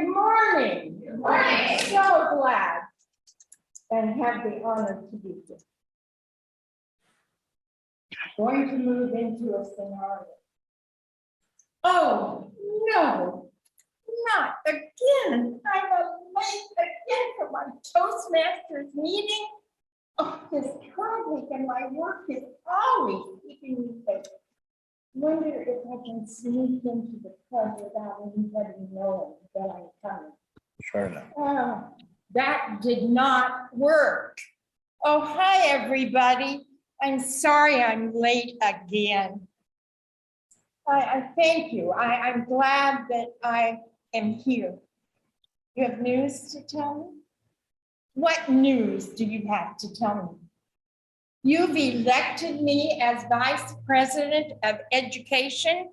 Good morning. Good morning. So glad and have the honor to be here. Going to move into a scenario. Oh, no, not again. I'm late again for my Toastmasters meeting. Oh, this traffic and my work is always keeping me late. Wonder if I can sneak into the club without anybody knowing that I'm coming. Sure enough. Oh, that did not work. Oh, hi, everybody. I'm sorry I'm late again. I thank you. I'm glad that I am here. You have news to tell me? What news do you have to tell me? You've elected me as Vice President of Education?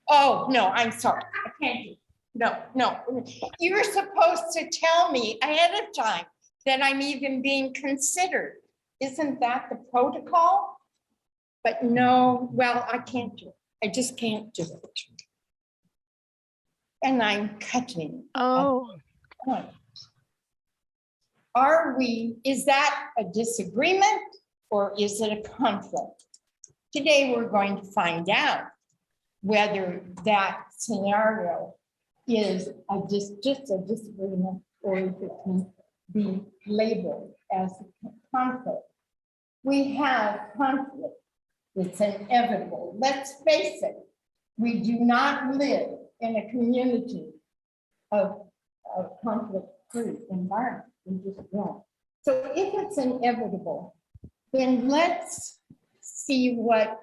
Oh, no, I'm sorry. I can't do it. No. You're supposed to tell me ahead of time that I'm even being considered. Isn't that the protocol? But no, well, I can't do it. I just can't do it. And I'm cutting. Oh, Point. Is that a disagreement or is it a conflict? Today, we're going to find out whether that scenario is just a disagreement or if it can be labeled as a conflict. We have conflict. It's inevitable. Let's face it. We do not live in a community of conflict-free environment. We just don't. So if it's inevitable, then let's see what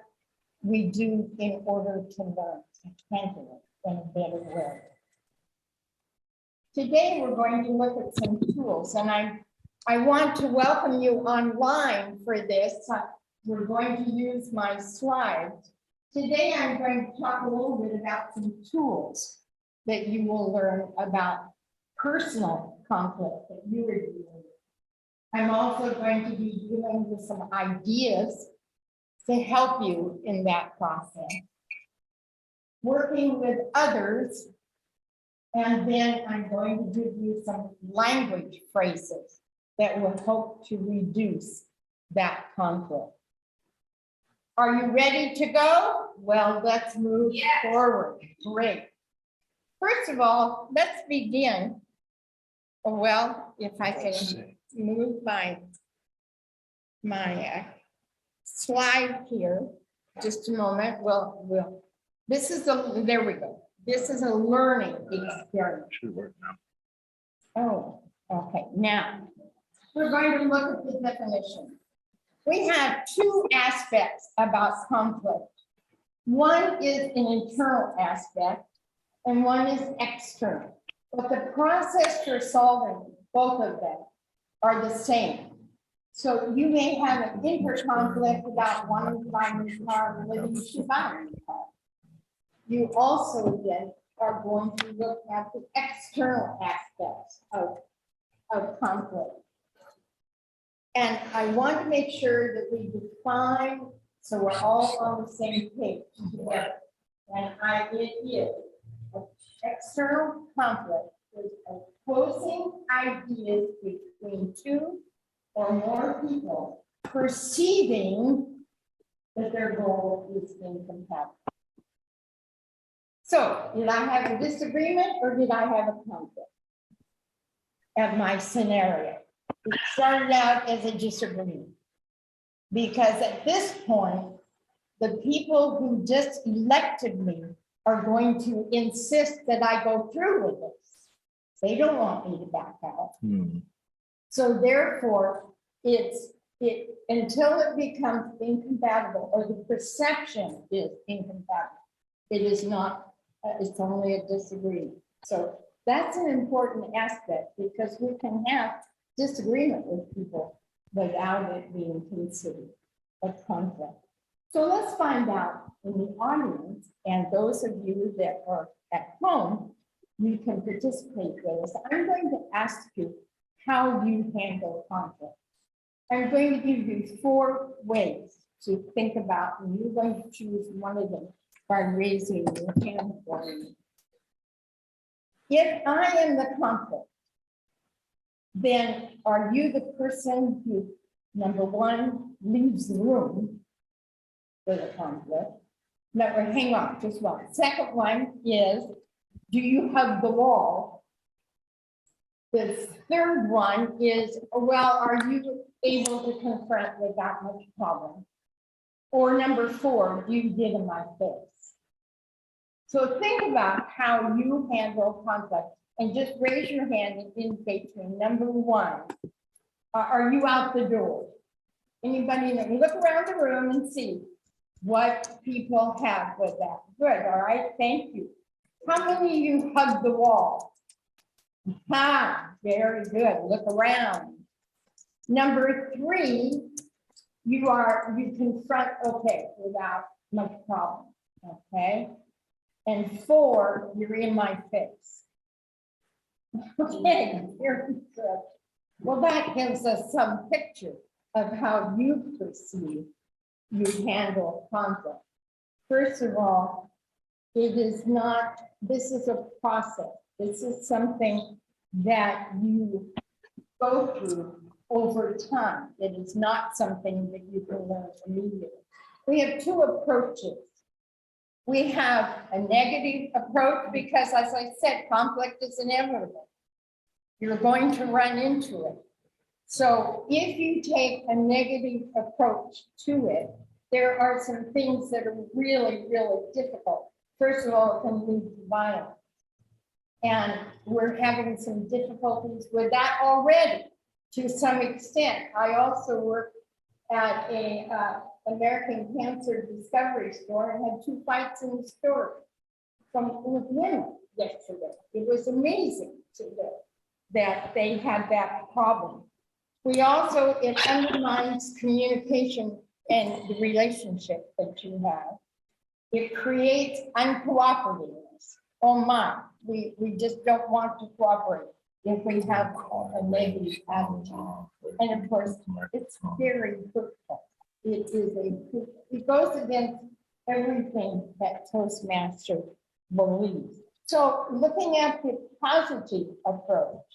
we do in order to learn to handle it in a better way. Today, we're going to look at some tools, and I want to welcome you online for this. We're going to use my slides. Today, I'm going to talk a little bit about some tools that you will learn about personal conflict that you are dealing with. I'm also going to be dealing with some ideas to help you in that process. Working with others, and then I'm going to give you some language phrases that will help to reduce that conflict. Are you ready to go? Well, let's move forward. Great. First of all, let's begin. Well, if I can move my slide here, just a moment. There we go. This is a learning experience. Should work now. Oh, okay. Now, we're going to look at the definition. We have two aspects about conflict. One is an internal aspect, and one is external. But the process for solving both of them are the same. So you may have an inter-conflict about wanting to buy a new car, whether you should buy a new car. You also then are going to look at the external aspects of conflict. And I want to make sure that we define so we're all on the same page together. And it is external conflict is opposing ideas between two or more people perceiving that their goal is incompatible. So did I have a disagreement or did I have a conflict of my scenario? It started out as a disagreement because at this point, the people who just elected me are going to insist that I go through with this. They don't want me to back out. So therefore, until it becomes incompatible or the perception is incompatible, it is not, it's only a disagreement. So that's an important aspect because we can have disagreement with people without it being considered a conflict. So let's find out in the audience, and those of you that are at home, you can participate with us. I'm going to ask you how you handle conflict. I'm going to give you 4 ways to think about, and you're going to choose one of them by raising your hand for me. If I am the conflict, then are you the person who, number one, leaves the room for the conflict? No, hang on, just one. Second one is, do you hug the wall? The third one is, well, are you able to confront without much problem? Or number four, do you get in my face? So think about how you handle conflict and just raise your hand and indicate to me. Number one, are you out the door? Anybody, look around the room and see what people have with that. Good, all right, thank you. How many of you hug the wall? Very good, look around. Number three, you confront, okay, without much problem, okay? And four, you're in my face. Okay, very good. Well, that gives us some picture of how you perceive you handle conflict. First of all, it is not, this is a process. This is something that you go through over time. It is not something that you can learn immediately. We have two approaches. We have a negative approach because, as I said, conflict is inevitable. You're going to run into it. So if you take a negative approach to it, there are some things that are really, really difficult. First of all, it can lead to violence. And we're having some difficulties with that already to some extent. I also work at a American Cancer Discovery store and had 2 fights in the store with women yesterday. It was amazing to know that they had that problem. We also, it undermines communication and the relationship that you have. It creates uncooperativeness. Oh my, we just don't want to cooperate if we have a negative attitude. And of course, it's very hurtful. It goes against everything that Toastmaster believes. So looking at the positive approach,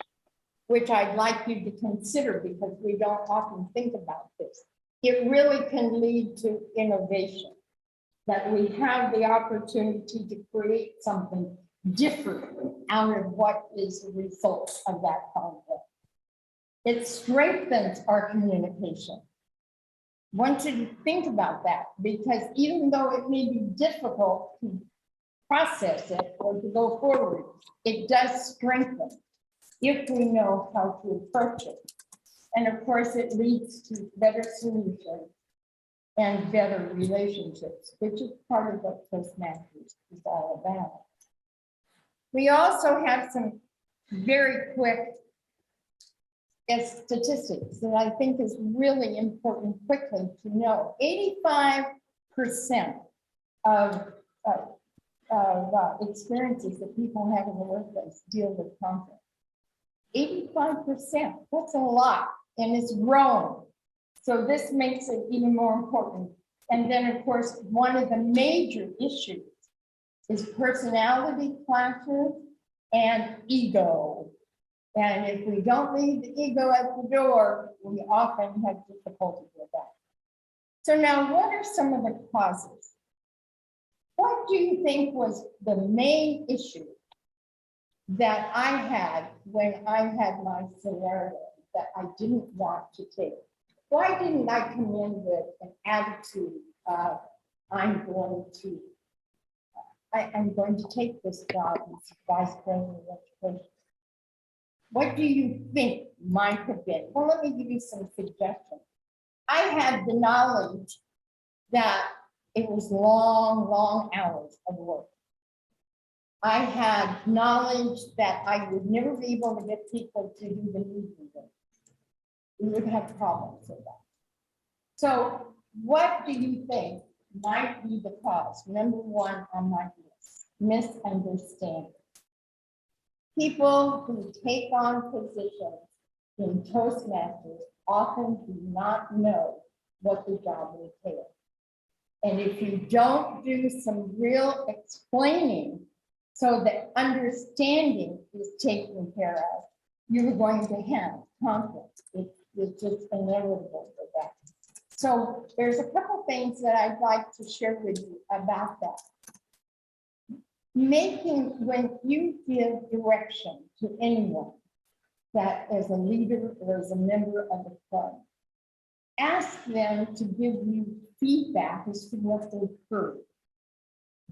which I'd like you to consider because we don't often think about this, it really can lead to innovation, that we have the opportunity to create something different out of what is the result of that conflict. It strengthens our communication. I want you to think about that, because even though it may be difficult to process it or to go forward, it does strengthen if we know how to approach it. And of course, it leads to better solutions and better relationships, which is part of what Toastmasters is all about. We also have some very quick statistics that I think is really important quickly to know. 85% of experiences that people have in the workplace deal with conflict. 85%, that's a lot, and it's growing. So this makes it even more important. And then, of course, one of the major issues is personality clashes and ego. And if we don't leave the ego at the door, we often have difficulty with that. So now, what are some of the causes? What do you think was the main issue that I had when I had my scenario that I didn't want to take? Why didn't I come in with an attitude of I'm going to take this job as vice president of education? What do you think might have been? Well, let me give you some suggestions. I had the knowledge that it was long, long hours of work. I had knowledge that I would never be able to get people to do the meeting. We would have problems with that. So what do you think might be the cause? Number one on my list, misunderstanding. People who take on positions in Toastmasters often do not know what the job entails. And if you don't do some real explaining so that understanding is taken care of, you're going to have conflict. It's just inevitable for that. So there's a couple things that I'd like to share with you about that. When you give direction to anyone that as a leader or as a member of the club, ask them to give you feedback as to what they've heard.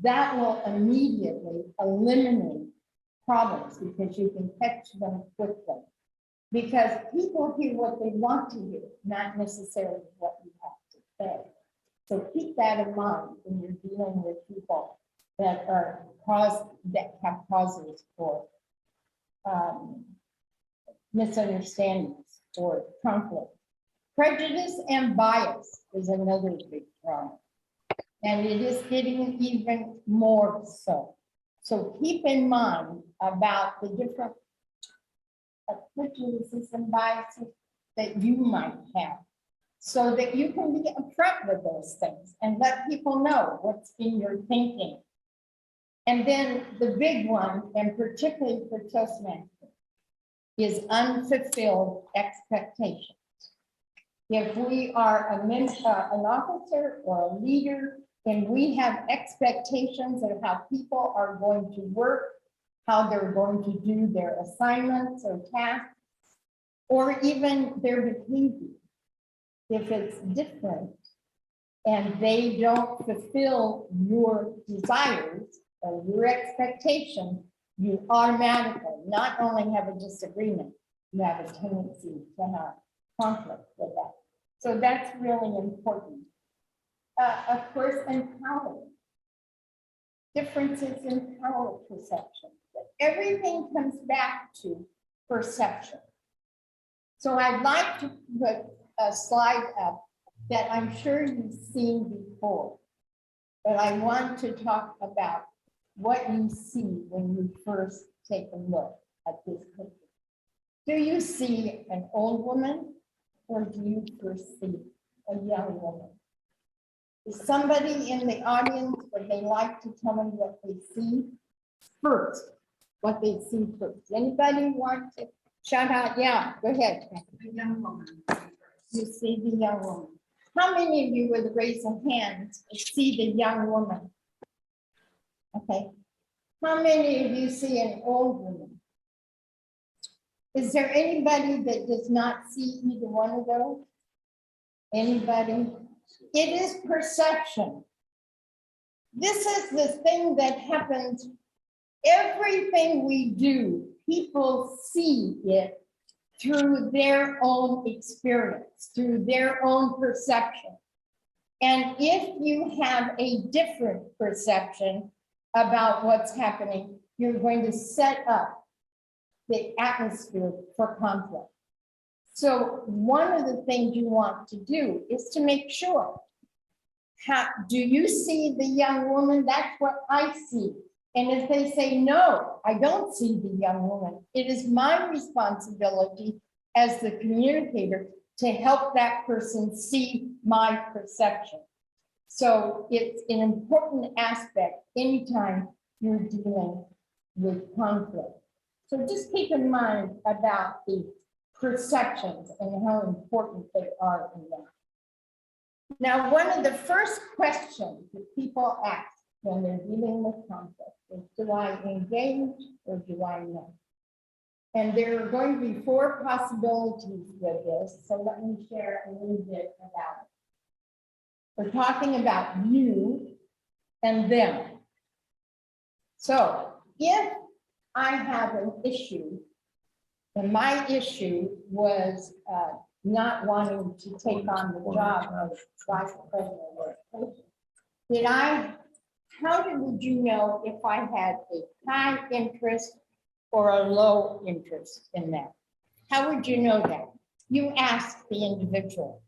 That will immediately eliminate problems because you can catch them quickly. Because people hear what they want to hear, not necessarily what you have to say. So keep that in mind when you're dealing with people that have causes for misunderstandings or conflict. Prejudice and bias is another big problem. And it is getting even more so. So keep in mind about the different prejudices and biases that you might have, so that you can be upfront with those things and let people know what's in your thinking. And then the big one, and particularly for Toastmasters, is unfulfilled expectations. If we are an officer or a leader, and we have expectations of how people are going to work, how they're going to do their assignments or tasks, or even their behavior. If it's different and they don't fulfill your desires or your expectations, you automatically not only have a disagreement, you have a tendency to have conflict with that. So that's really important. Of course, empowerment. Differences in power perception. But everything comes back to perception. So I'd like to put a slide up that I'm sure you've seen before, but I want to talk about what you see when you first take a look at this picture. Do you see an old woman, or do you first see a young woman? Is somebody in the audience, would they like to tell me what they see first? What they see first? Anybody want to shout out? Yeah, go ahead. The young woman. You see the young woman. How many of you would raise a hand to see the young woman? Okay. How many of you see an old woman? Is there anybody that does not see either one of those? Anybody? It is perception. This is the thing that happens. Everything we do, people see it through their own experience, through their own perception. And if you have a different perception about what's happening, you're going to set up the atmosphere for conflict. So one of the things you want to do is to make sure, do you see the young woman? That's what I see. And if they say, no, I don't see the young woman, it is my responsibility as the communicator to help that person see my perception. So it's an important aspect anytime you're dealing with conflict. So just keep in mind about the perceptions and how important they are in that. Now, one of the first questions that people ask when they're dealing with conflict is, do I engage or do I not? And there are going to be 4 possibilities with this, so let me share a little bit about it. We're talking about you and them. So if I have an issue, and my issue was not wanting to take on the job of vice president of education, how would you know if I had a high interest or a low interest in that? How would you know that? You ask the individual.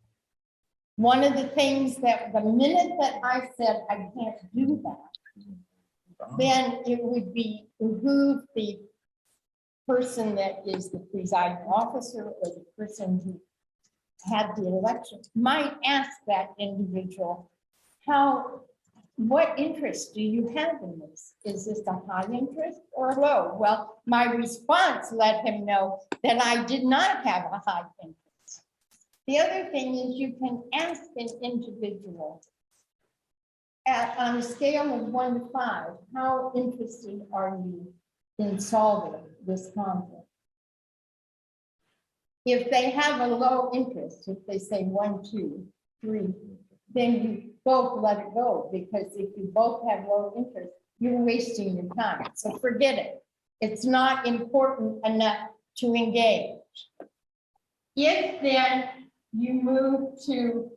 One of the things that the minute that I said I can't do that, then it would behoove the person that is the presiding officer or the person who had the election might ask that individual, how what interest do you have in this? Is this a high interest or a low? Well, my response let him know that I did not have a high interest. The other thing is you can ask an individual on a scale of 1 to 5, how interested are you in solving this conflict? If they have a low interest, if they say 1, 2, 3, then you both let it go, because if you both have low interest, you're wasting your time. So forget it. It's not important enough to engage. If then you move to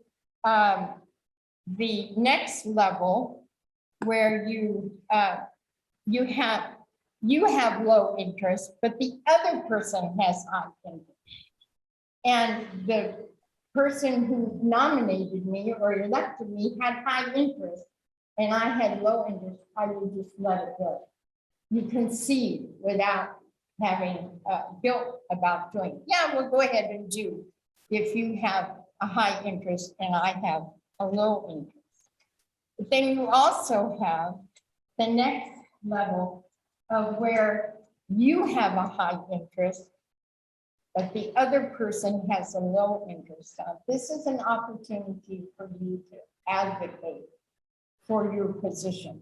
the next level, where you have low interest, but the other person has high interest, and the person who nominated me or elected me had high interest and I had low interest, I would just let it go. You concede without having guilt about doing it. Yeah, we'll go ahead and do if you have a high interest and I have a low interest. But then you also have the next level of where you have a high interest, but the other person has a low interest. This is an opportunity for you to advocate for your position.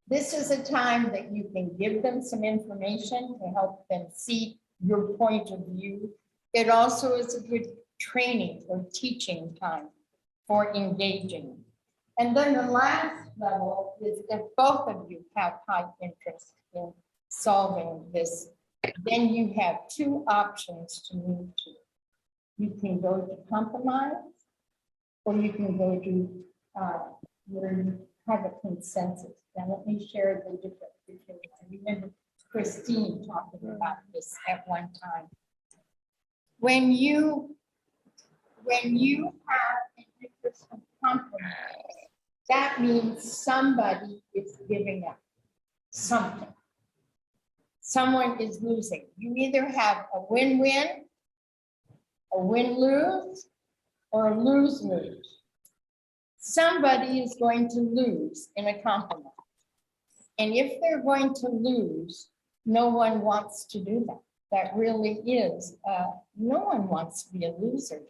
This is a time that you can give them some information to help them see your point of view. It also is a good training or teaching time for engaging. And then the last level is if both of you have high interest in solving this, then you have 2 options to move to. You can go to compromise, or you can go to where you have a consensus. Now let me share the difference between. I remember Christine talking about this at one time. When you have an interest in compromise, that means somebody is giving up something. Someone is losing. You either have a win-win, a win-lose, or a lose-lose. Somebody is going to lose in a compromise. And if they're going to lose, no one wants to do that. That really is, no one wants to be a loser.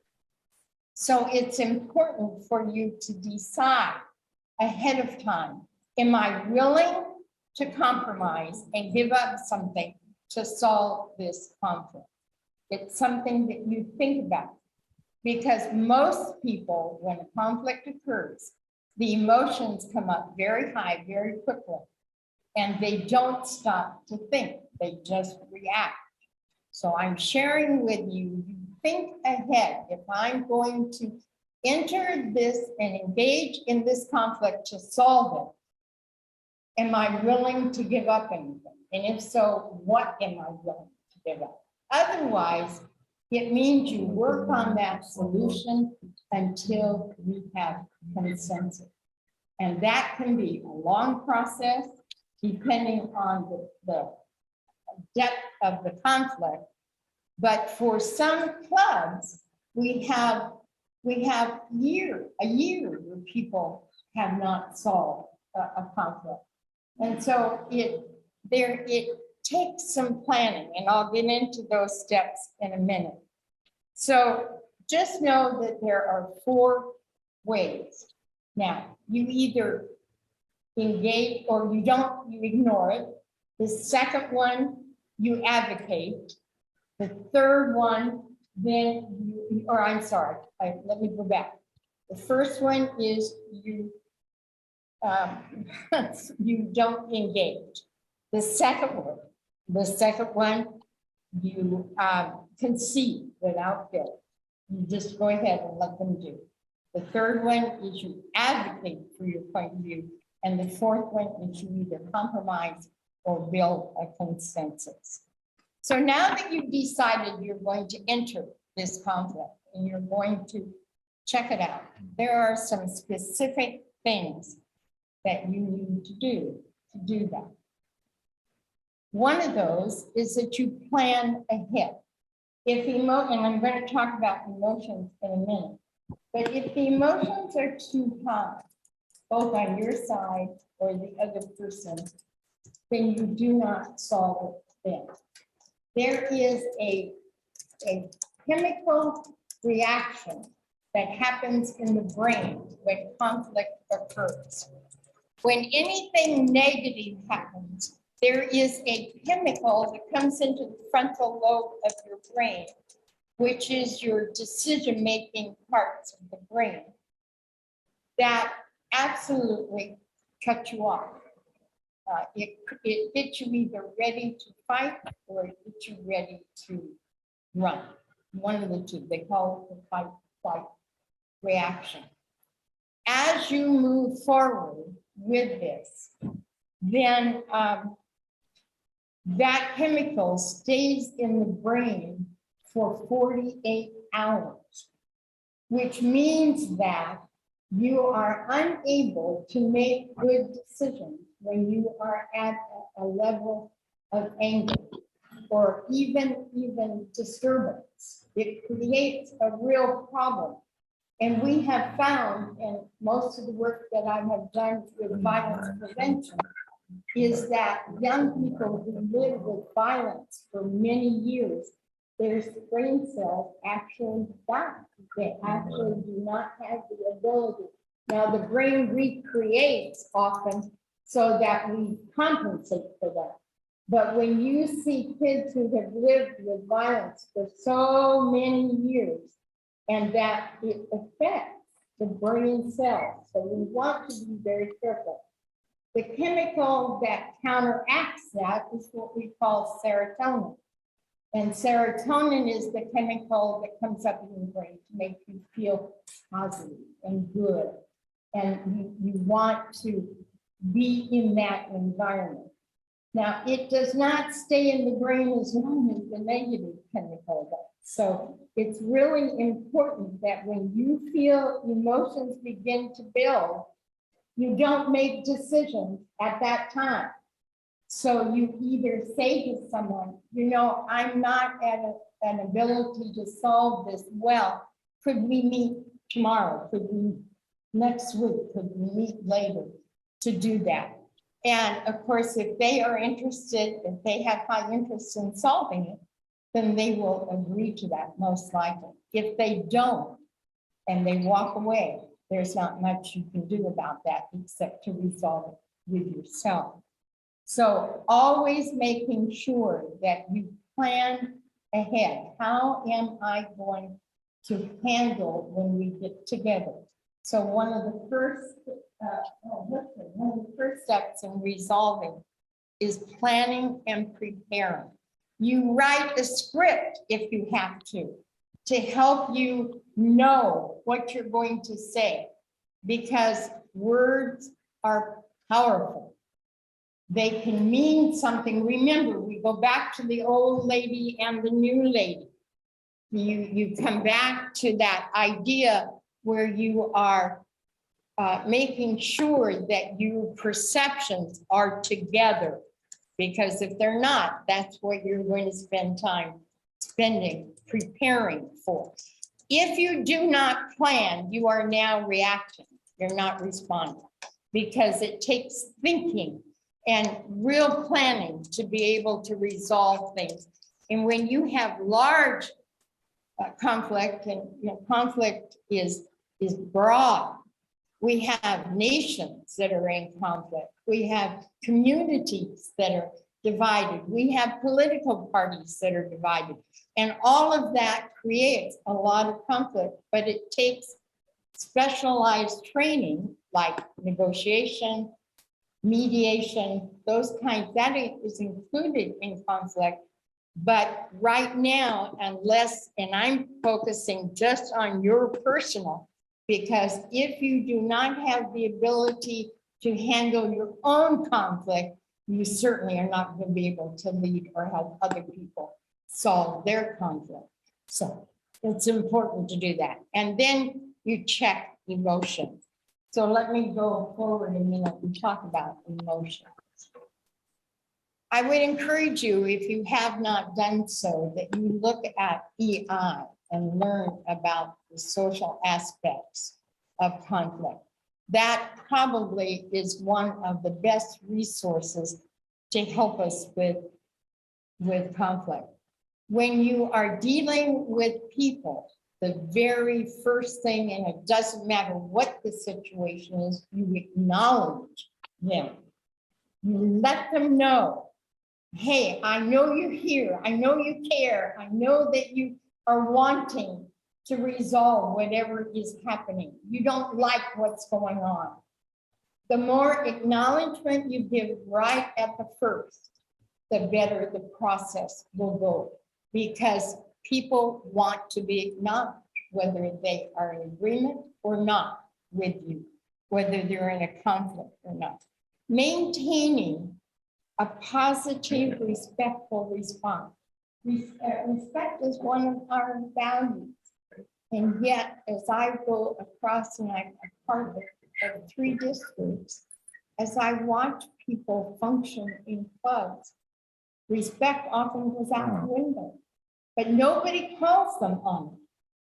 So it's important for you to decide ahead of time, am I willing to compromise and give up something to solve this conflict? It's something that you think about, because most people, when a conflict occurs, the emotions come up very high, very quickly, and they don't stop to think, they just react. So I'm sharing with you, you think ahead. If I'm going to enter this and engage in this conflict to solve it, am I willing to give up anything? And if so, what am I willing to give up? Otherwise, it means you work on that solution until we have consensus. And that can be a long process, depending on the depth of the conflict. But for some clubs, we have a year where people have not solved a conflict. And so it takes some planning, and I'll get into those steps in a minute. So just know that there are 4 ways. Now, you either engage or you don't, you ignore it. The second one, you advocate. The third one, then you, or I'm sorry, let me go back. The first one is you you don't engage. The second one, you concede without guilt. You just go ahead and let them do. The third one is you advocate for your point of view. And the fourth one is you either compromise or build a consensus. So now that you've decided you're going to enter this conflict and you're going to check it out, there are some specific things that you need to do that. One of those is that you plan ahead. And I'm going to talk about emotions in a minute, but if the emotions are too high, both on your side or the other person, then you do not solve it then. There is a chemical reaction that happens in the brain when conflict occurs. When anything negative happens, there is a chemical that comes into the frontal lobe of your brain, which is your decision-making parts of the brain, that absolutely cut you off. It gets you either ready to fight or it gets you ready to run. One of the two. They call it the fight-flight reaction. As you move forward with this, then that chemical stays in the brain for 48 hours, which means that you are unable to make good decisions when you are at a level of anger or even disturbance. It creates a real problem. And we have found, and most of the work that I have done with violence prevention, is that young people who live with violence for many years, their brain cells actually die. They actually do not have the ability. Now the brain recreates often so that we compensate for that. But when you see kids who have lived with violence for so many years, and that it affects the brain cells, so we want to be very careful. The chemical that counteracts that is what we call serotonin. And serotonin is the chemical that comes up in the brain to make you feel positive and good. And you want to be in that environment. Now, it does not stay in the brain as long as the negative chemical does. So it's really important that when you feel emotions begin to build, you don't make decisions at that time. So you either say to someone, you know, I'm not at an ability to solve this well. Could we meet tomorrow? Could we next week? Could we meet later to do that? And of course, if they are interested, if they have high interest in solving it, then they will agree to that most likely. If they don't, and they walk away, there's not much you can do about that except to resolve it with yourself. So always making sure that you plan ahead. How am I going to handle when we get together? So one of the first steps in resolving is planning and preparing. You write the script if you have to help you know what you're going to say, because words are powerful. They can mean something. Remember, we go back to the old lady and the new lady. You come back to that idea where you are making sure that your perceptions are together, because if they're not, that's what you're going to spend time preparing for. If you do not plan, you are now reacting. You're not responding, because it takes thinking and real planning to be able to resolve things. And when you have large conflict, and conflict is broad. We have nations that are in conflict. We have communities that are divided. We have political parties that are divided. And all of that creates a lot of conflict, but it takes specialized training like negotiation, mediation, those kinds, that is included in conflict. But right now, and I'm focusing just on your personal, because if you do not have the ability to handle your own conflict, you certainly are not going to be able to lead or help other people solve their conflict. So it's important to do that. And then you check emotions. So let me go forward a minute and talk about emotions. I would encourage you, if you have not done so, that you look at EI and learn about the social aspects of conflict. that probably is one of the best resources to help us with conflict. When you are dealing with people, the very first thing, and it doesn't matter what the situation is, you acknowledge them. You let them know, hey, I know you're here. I know you care. I know that you are wanting to resolve whatever is happening. You don't like what's going on. The more acknowledgement you give right at the first, the better the process will go, because people want to be acknowledged, whether they are in agreement or not with you, whether they're in a conflict or not. Maintaining a positive, respectful response. Respect is one of our values. And yet, as I go across, and I'm a part of 3 districts, as I watch people function in clubs, respect often goes out the window, but nobody calls them on it.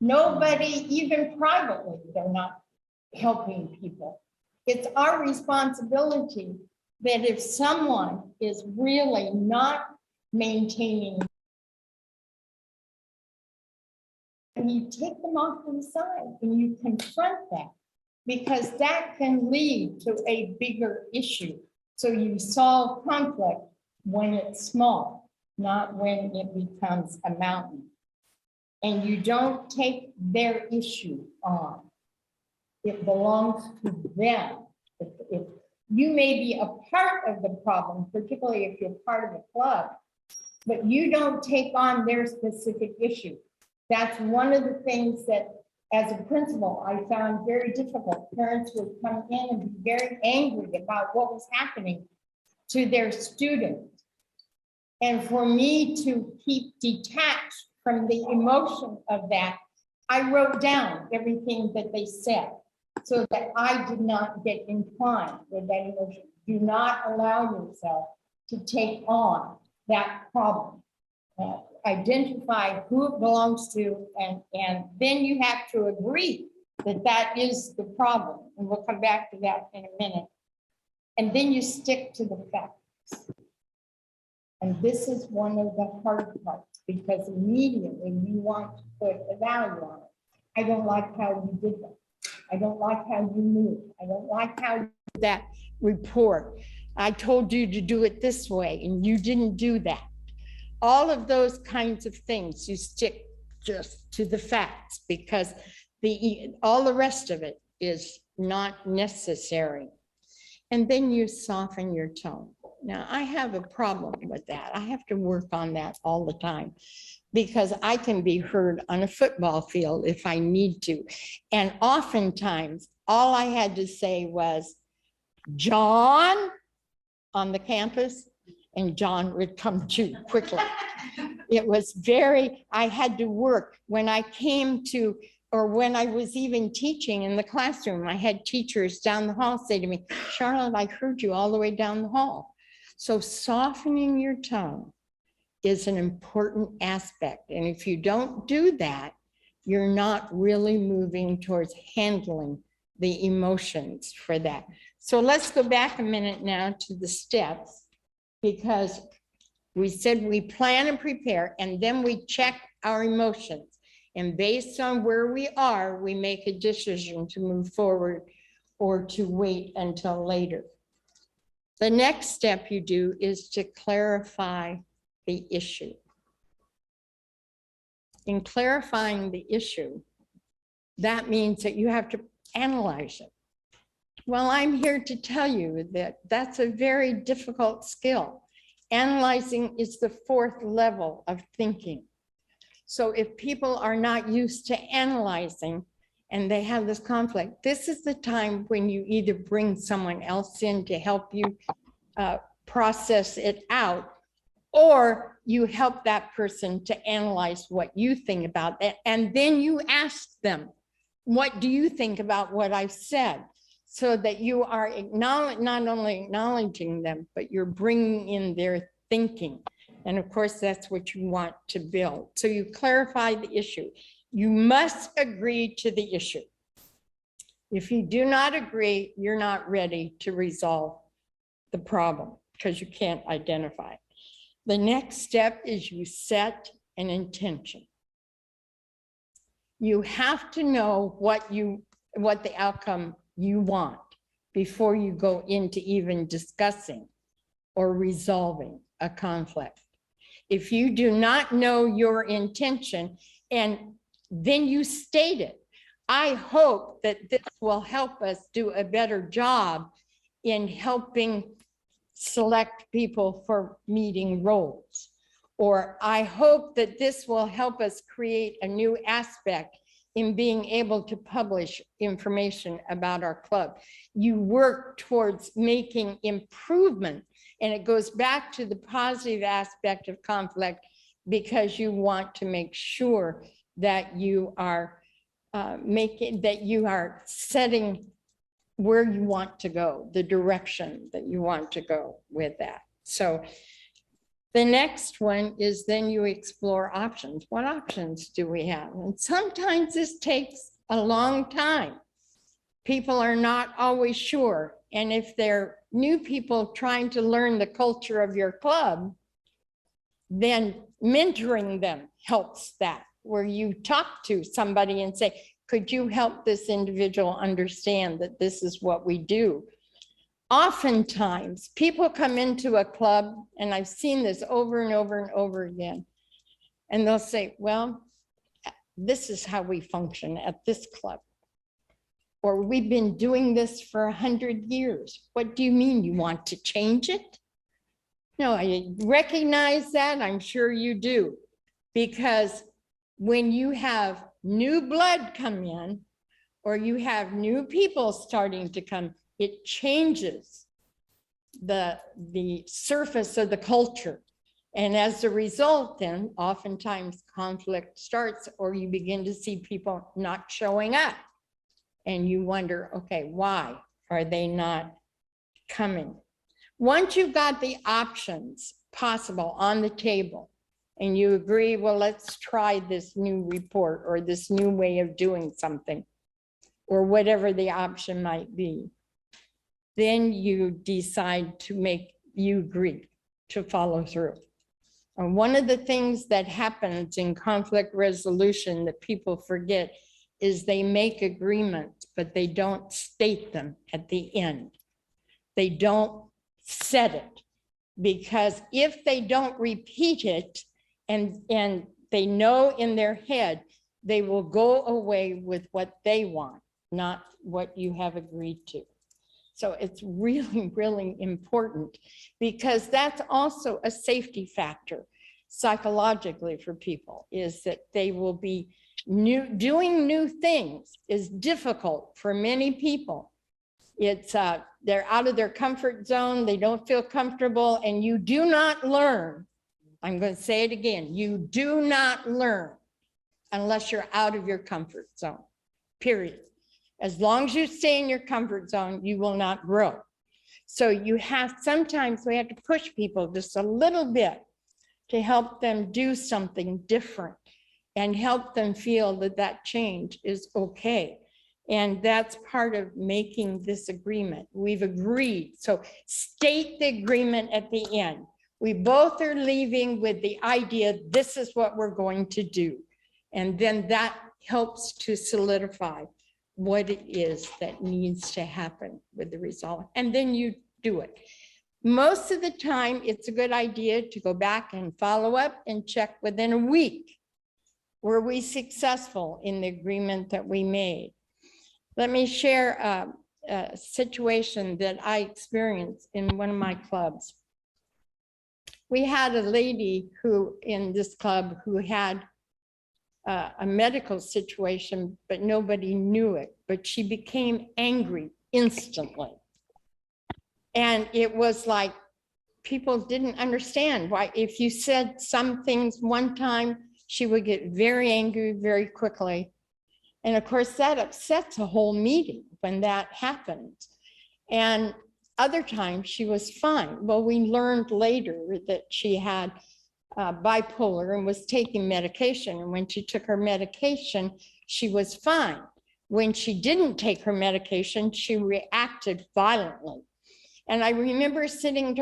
Nobody, even privately, they're not helping people. It's our responsibility that if someone is really not maintaining, and you take them off to the side and you confront that, because that can lead to a bigger issue. So you solve conflict when it's small, not when it becomes a mountain. And you don't take their issue on. It belongs to them. If you may be a part of the problem, particularly if you're part of a club, but you don't take on their specific issue. That's one of the things that, as a principal, I found very difficult. Parents would come in and be very angry about what was happening to their students. And for me to keep detached from the emotion of that, I wrote down everything that they said so that I did not get entwined with that emotion. Do not allow yourself to take on that problem. Identify who it belongs to, and then you have to agree that that is the problem. And we'll come back to that in a minute. And then you stick to the facts. And this is one of the hard parts, because immediately you want to put a value on it. I don't like how you did that. I don't like how you moved. I don't like how you did that report. I told you to do it this way and you didn't do that. All of those kinds of things, you stick just to the facts, because all the rest of it is not necessary. And then you soften your tone. Now, I have a problem with that. I have to work on that all the time, because I can be heard on a football field if I need to. And oftentimes, all I had to say was, John, on the campus, and John would come to quickly. It was I had to work when I came to, or when I was even teaching in the classroom, I had teachers down the hall say to me, Charlotte, I heard you all the way down the hall. So softening your tone is an important aspect. And if you don't do that, you're not really moving towards handling the emotions for that. So let's go back a minute now to the steps, because we said we plan and prepare, and then we check our emotions. And based on where we are, we make a decision to move forward or to wait until later. The next step you do is to clarify the issue. In clarifying the issue, that means that you have to analyze it. Well, I'm here to tell you that that's a very difficult skill. Analyzing is the 4th level of thinking. So if people are not used to analyzing and they have this conflict, this is the time when you either bring someone else in to help you process it out, or you help that person to analyze what you think about it. And then you ask them, what do you think about what I've said? So that you are not only acknowledging them, but you're bringing in their thinking. And of course, that's what you want to build. So you clarify the issue. You must agree to the issue. If you do not agree, you're not ready to resolve the problem because you can't identify it. The next step is you set an intention. You have to know what the outcome you want before you go into even discussing or resolving a conflict. If you do not know your intention and then you state it, I hope that this will help us do a better job in helping select people for meeting roles. Or I hope that this will help us create a new aspect in being able to publish information about our club. You work towards making improvement, and it goes back to the positive aspect of conflict because you want to make sure that you are setting where you want to go, the direction that you want to go with that. So the next one is then you explore options. What options do we have? And sometimes this takes a long time. People are not always sure. And if they're new people trying to learn the culture of your club, then mentoring them helps that, where you talk to somebody and say, could you help this individual understand that this is what we do? Oftentimes, people come into a club, and I've seen this over and over and over again, and they'll say, well, this is how we function at this club. Or we've been doing this for 100 years. What do you mean you want to change it? No, I recognize that, I'm sure you do, because when you have new blood come in, or you have new people starting to come, it changes the surface of the culture. And as a result, then oftentimes conflict starts, or you begin to see people not showing up. And you wonder, okay, why are they not coming? Once you've got the options possible on the table, and you agree, well, let's try this new report or this new way of doing something, or whatever the option might be, then you decide to you agree to follow through. And one of the things that happens in conflict resolution that people forget is they make agreements, but they don't state them at the end. They don't set it, because if they don't repeat it and they know in their head, they will go away with what they want, not what you have agreed to. So it's really, really important, because that's also a safety factor psychologically for people, is that they will be doing new things is difficult for many people. It's they're out of their comfort zone, they don't feel comfortable, and you do not learn. I'm going to say it again, you do not learn unless you're out of your comfort zone, period. As long as you stay in your comfort zone, you will not grow. So sometimes we have to push people just a little bit to help them do something different and help them feel that that change is okay. And that's part of making this agreement. We've agreed. So state the agreement at the end. We both are leaving with the idea, this is what we're going to do. And then that helps to solidify what it is that needs to happen with the resolve. And then you do it. Most of the time, it's a good idea to go back and follow up and check within a week. Were we successful in the agreement that we made? Let me share a situation that I experienced in one of my clubs. We had a lady in this club who had a medical situation, but nobody knew it, but she became angry instantly. And it was like, people didn't understand why. If you said some things one time, she would get very angry very quickly. And of course, that upsets a whole meeting when that happens. And other times she was fine. Well, we learned later that she had bipolar and was taking medication. And when she took her medication, she was fine. when she didn't take her medication, she reacted violently. And I remember sitting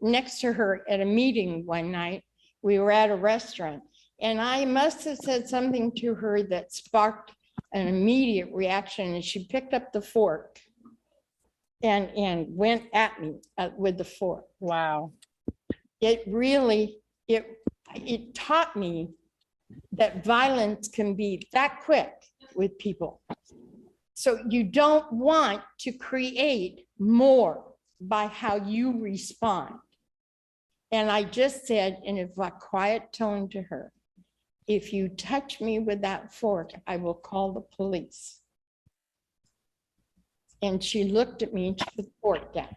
next to her at a meeting one night. We were at a restaurant, and I must have said something to her that sparked an immediate reaction, and she picked up the fork and went at me with the fork. Wow. It really, it taught me that violence can be that quick with people. So you don't want to create more by how you respond. And I just said in a quiet tone to her, if you touch me with that fork, I will call the police. And she looked at me and she put the fork down.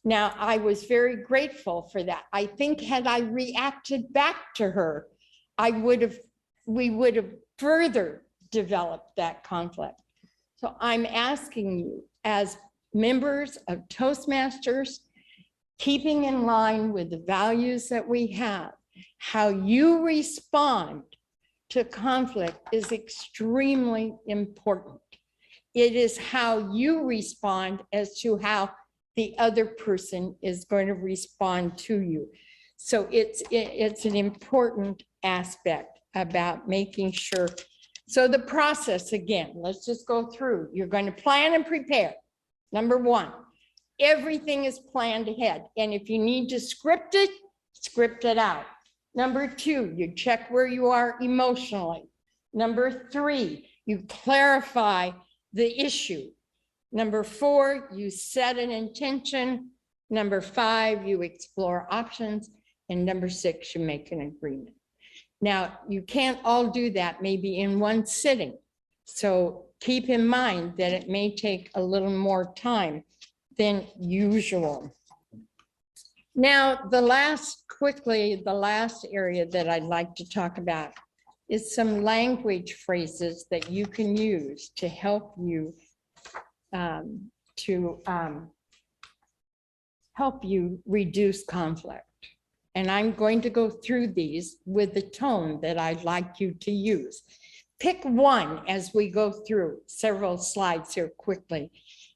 Now, I was very grateful for that. I think had I reacted back to her, we would have further developed that conflict. So I'm asking you, as members of Toastmasters, keeping in line with the values that we have, how you respond to conflict is extremely important. It is how you respond as to how the other person is going to respond to you. So it's an important aspect about making sure. So the process, again, let's just go through. You're going to plan and prepare. Number one, everything is planned ahead. And if you need to script it out. Number two, you check where you are emotionally. Number three, you clarify the issue. Number four, you set an intention. Number five, you explore options. And number six, you make an agreement. Now, you can't all do that maybe in one sitting. So keep in mind that it may take a little more time than usual. Now, the last area that I'd like to talk about is some language phrases that you can use to help you reduce conflict. And I'm going to go through these with the tone that I'd like you to use. Pick one as we go through several slides here quickly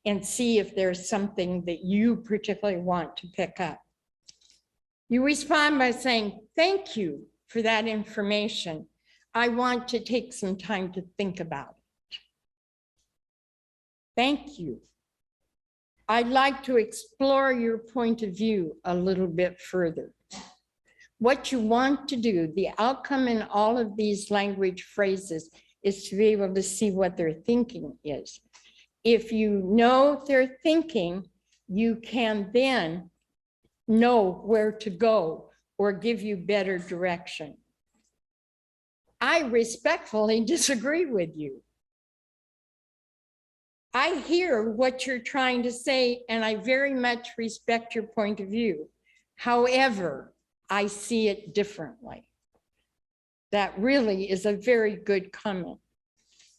and see if there's something that you particularly want to pick up. You respond by saying, thank you for that information. I want to take some time to think about it. Thank you. I'd like to explore your point of view a little bit further. What you want to do, the outcome in all of these language phrases is to be able to see what their thinking is. If you know their thinking, you can then know where to go or give you better direction. I respectfully disagree with you. I hear what you're trying to say, and I very much respect your point of view. However, I see it differently. That really is a very good comment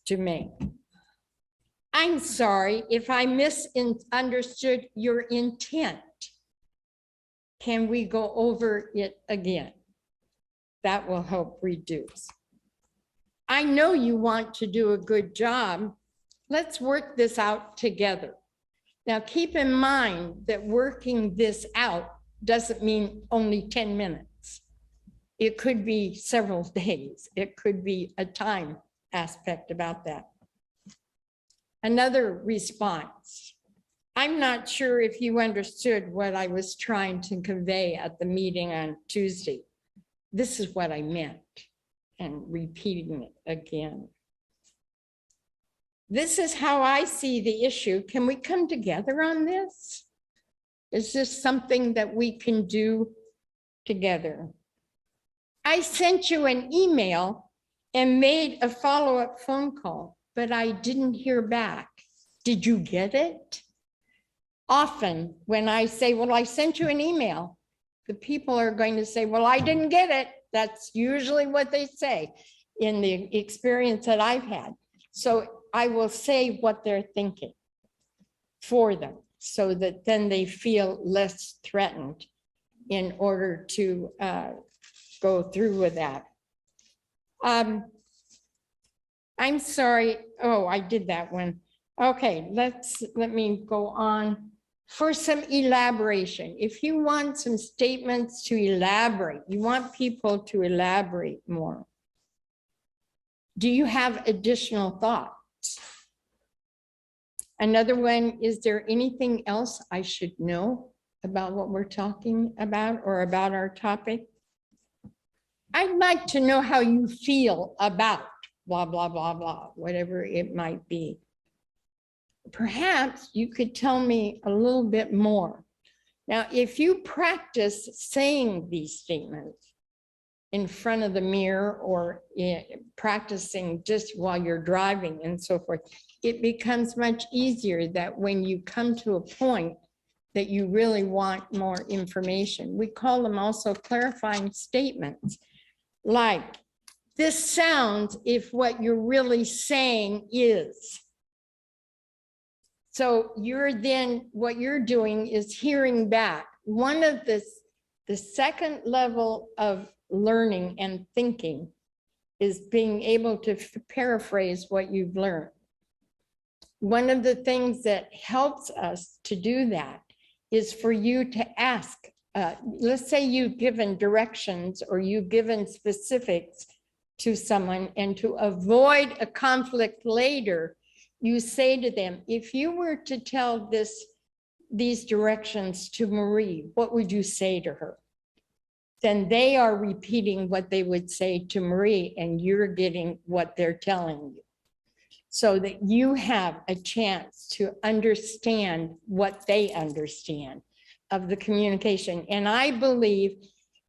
to make. I'm sorry if I misunderstood your intent. Can we go over it again? That will help reduce. I know you want to do a good job. Let's work this out together. Now, keep in mind that working this out doesn't mean only 10 minutes. It could be several days. It could be a time aspect about that. Another response. I'm not sure if you understood what I was trying to convey at the meeting on Tuesday. This is what I meant, and repeating it again. This is how I see the issue. Can we come together on this? Is this something that we can do together? I sent you an email and made a follow-up phone call, but I didn't hear back. Did you get it? Often when I say, well, I sent you an email, the people are going to say, well, I didn't get it. That's usually what they say in the experience that I've had. So I will say what they're thinking for them so that then they feel less threatened in order to go through with that. I'm sorry. Oh, I did that one. Okay, let me go on for some elaboration. If you want some statements to elaborate, you want people to elaborate more. Do you have additional thoughts? Another one, is there anything else I should know about what we're talking about or about our topic? I'd like to know how you feel about blah, blah, blah, blah, whatever it might be. Perhaps you could tell me a little bit more. Now, if you practice saying these statements in front of the mirror or practicing just while you're driving and so forth, it becomes much easier that when you come to a point that you really want more information. We call them also clarifying statements, like, this sounds if what you're really saying is. So what you're doing is hearing back. One of the second level of learning and thinking is being able to paraphrase what you've learned. One of the things that helps us to do that is for you to ask, let's say you've given directions or you've given specifics to someone, and to avoid a conflict later, you say to them, if you were to tell these directions to Marie, what would you say to her? Then they are repeating what they would say to Marie, and you're getting what they're telling you, so that you have a chance to understand what they understand of the communication. And I believe,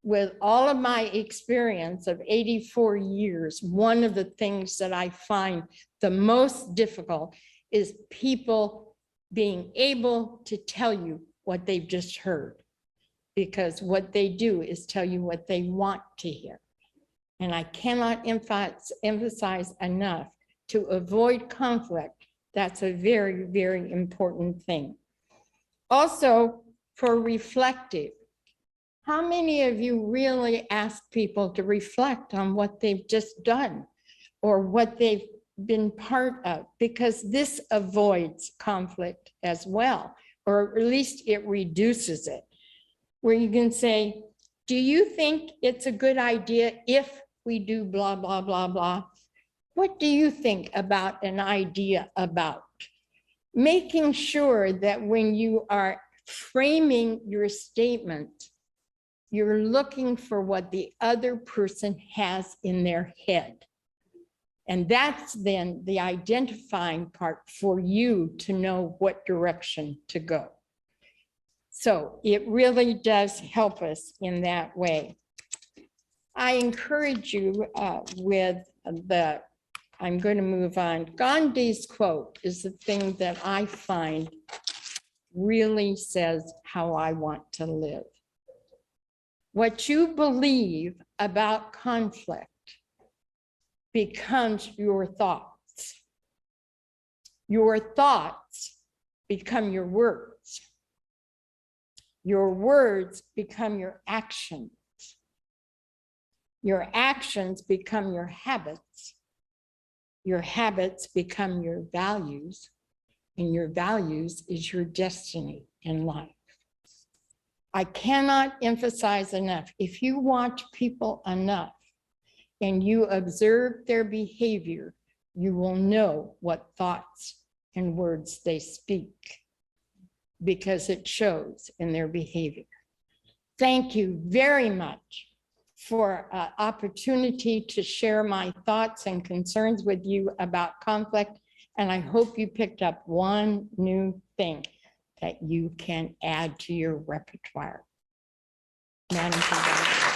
with all of my experience of 84 years, one of the things that I find the most difficult is people being able to tell you what they've just heard, because what they do is tell you what they want to hear. And I cannot emphasize enough, to avoid conflict, that's a very, very important thing. Also, for reflective, how many of you really ask people to reflect on what they've just done or what they've been part of? Because this avoids conflict as well, or at least it reduces it. Where you can say, do you think it's a good idea if we do blah, blah, blah, blah? What do you think about an idea about? Making sure that when you are framing your statement, you're looking for what the other person has in their head. And that's then the identifying part for you to know what direction to go. So it really does help us in that way. I encourage you I'm going to move on. Gandhi's quote is the thing that I find really says how I want to live. What you believe about conflict becomes your thoughts. Your thoughts become your words. Your words become your actions. Your actions become your habits. Your habits become your values, and your values is your destiny in life. I cannot emphasize enough, if you watch people enough and you observe their behavior, you will know what thoughts and words they speak, because it shows in their behavior. Thank you very much for an opportunity to share my thoughts and concerns with you about conflict. And I hope you picked up one new thing that you can add to your repertoire. Madam President.